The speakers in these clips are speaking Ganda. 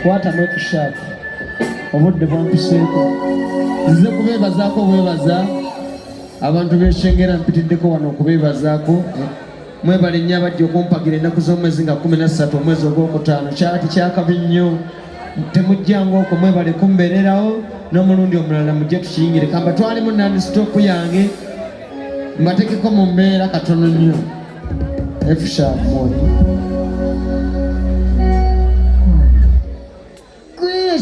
Kwata mwetu shafu obudde bwampiseeko nzize kubeebazaako bwebaza abantu b'eshengera mpitiddeko wano okubeebazaako mwebale nnyo abajja okumpagira ennaku z'omwezi nga 13 omwezi ogwokutaano kyati kyakabi nnyo temujjanga okwo mwebale kumbeererawo n'omulundi omulala mujje tukiyingire kamba twalimu nandisitoopu yange mbatekeko mu mbeera katono nnyo efushafu moni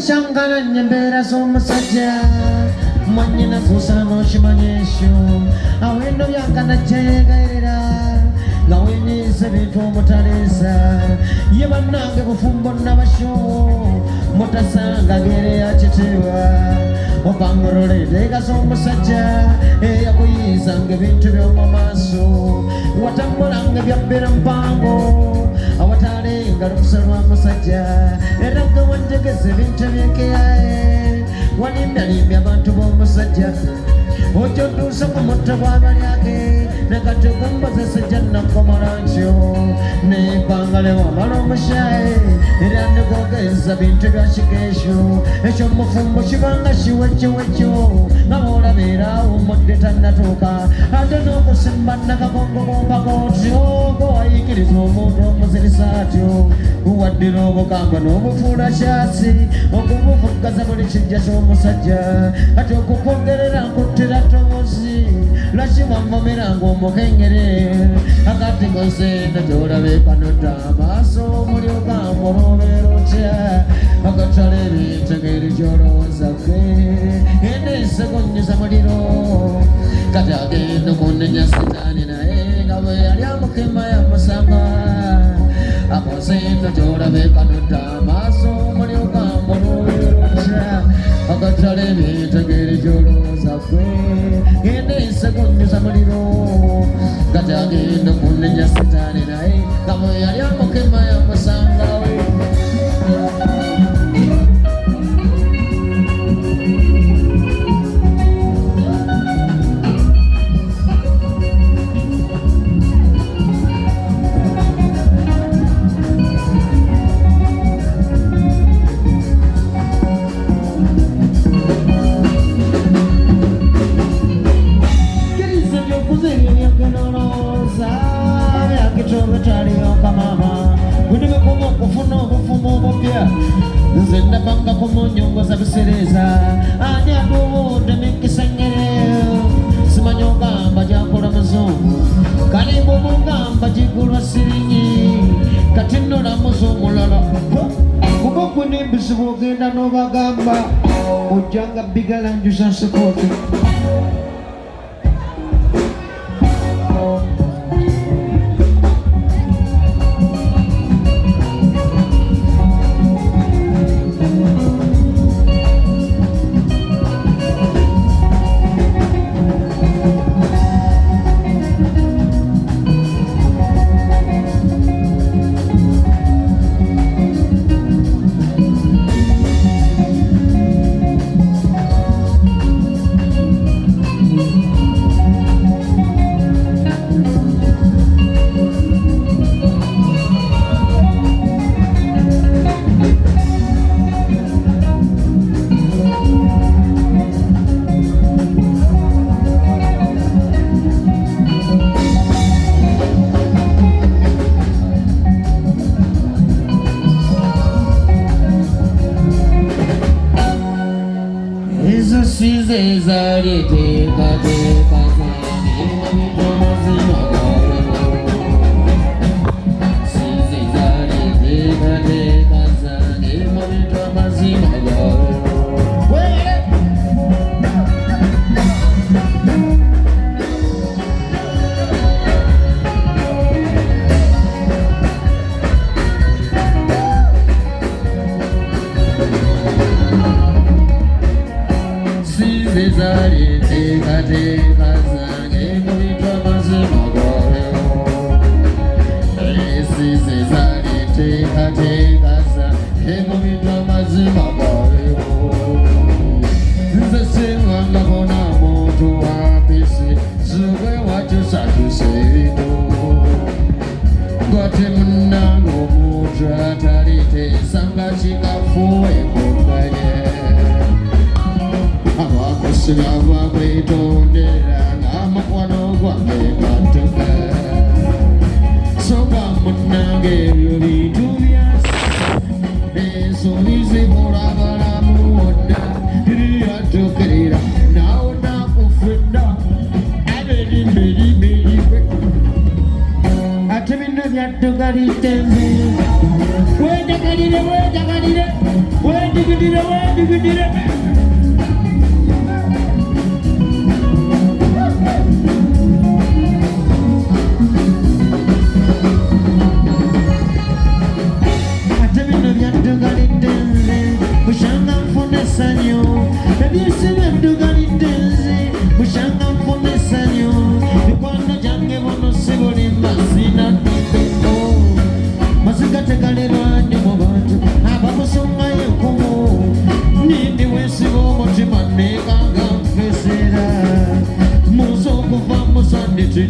shangana nyembera z'omusajja mwanyina zuusa n'okimanya ekyo awendo byakana kyeyegaerera nga wenyiza ebintu omutaleesa ye bannange bufumbo nabasho mutasanga gere yakiteebwa opangorole enteeka z'omusajja eyakuyizanga ebintu by'omu maaso watambulanga ebyabbera mpango awatalenga lukusa lw'amusajja era nga wanjegeza ebintu ebyenkeyaye walimbyalimby abantu b'omusajja ojotuusa ku mutta bw'abalyage nakati okumbozesa jannakomola ntyo nebbanga wamala omushaye era negogeza bintu byakikeesho ekyo mufumbo kibanga kiwekkiwekyo nga boolabeerawo mudde tannatuuka ate n'okusimba nakagongo bombako otyo gowayikiriza omuntu omuzirisa atyo waddira obukamba n'obufuula kyasi okubuvugaza buli kijja ky'omusajja ate okukwogerera nkuttira tomozi lwakibamvomeranga omukengere akati gonsenda gyolabekanotta amaaso omuli ogamba olwobeera otya akatala ebintu engeri gyolowooza gwe endeesegonyeza muliro kati agenda okunenya sitaani naye nga bwe yali amukema yamusanga akonsenda gyolabekanotta amaaso omuli ogamba olwobeera otya akatala ebintu engeri gyolowooza gwe endeesegonyeza muliro kati agenda okunenya sitaani naye nga bwe yali amukema yamusangawe nze ndabanga ku munyongoza bisereza ani aduwudde mikisengere simanyi ogamba gyakola muzungu kalimba omugamba gigulwa sirinyi kati nnola muzumulala kuba gwe nembizibu ogenda n'obagamba ojjanga bigalanjuza nsikoti zali teekateeka zange ngobitwa mazima gawewo ensi zali teekateeka zange ngobitwa mazima gawewo nze singangako na muntu wampisi zugwe wakyusakyusa ebintu gwate munnange omuntu ataliteesanga kikafuwe kumbanye abakusinava kwitondera ng'amakwano gwange gatuka soba munnange ebyo bintu byasi ensobi zikulabalamu wonna tiriyatukirira nawe nakufedda aberimberimberibe ate bino byatugalidde nze wejagalire wejagalire wedigidire wedigidire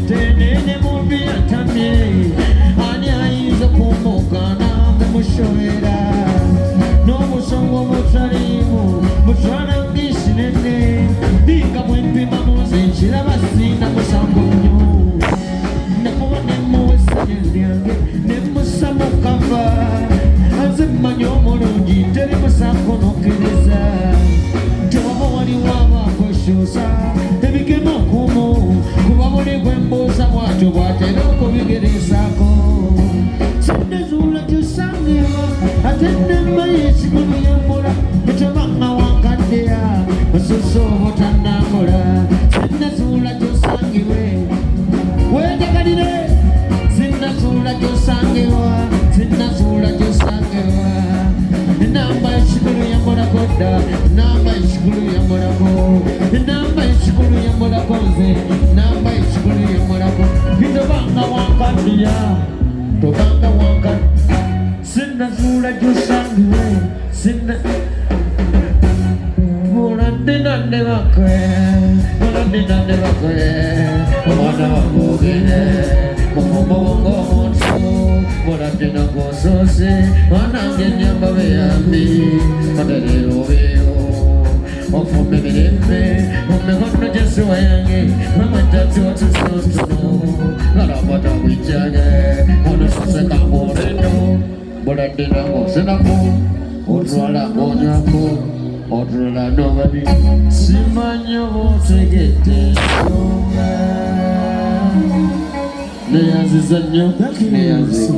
Tenene mubi atamye ani ayinza kumugana mumushoera n'omusongo mutalimu mutwala ngisinene binga mwempima muze nkiraba sina musango nnyo nakuba nemuwesanye lyange nemusa mukava anze mmanya omulungi teri musakonokereza tewaba waliwo abakoshosa ebigema okumu kuba buli gwembuusa bwatyo bwatera okubigerezaako sinnezuula gyosangibwa ate nemma yesigulu yambula etobanga wankaddeya osusa obutannambula sinnezuula gyosangibwe wejagalire sinnezuula gyosangibwa sinnezuula gyosangibwa enamba esigulu yambulako dda enamba esigulu yambulako enamba esigulu yambulako nze enamba esigulu yambulako bitobanga wankaddeya tobanga wankadde sinnezuula gyosangibwe sinne muladde bakwe muladde bakwe omwana wagogere mufumbo wongomuntu muladde nagosoose wanange nyamba beyambi materero beyo ofumbe mirembe mumikono gyesuwa yange mamatatyotusontono galapata kwijjage onososeka mulendo muladde nagosenako otwala ngonyako otulala nobadi simanyi obotegedde ensonga neyanziza nnyo neyanzi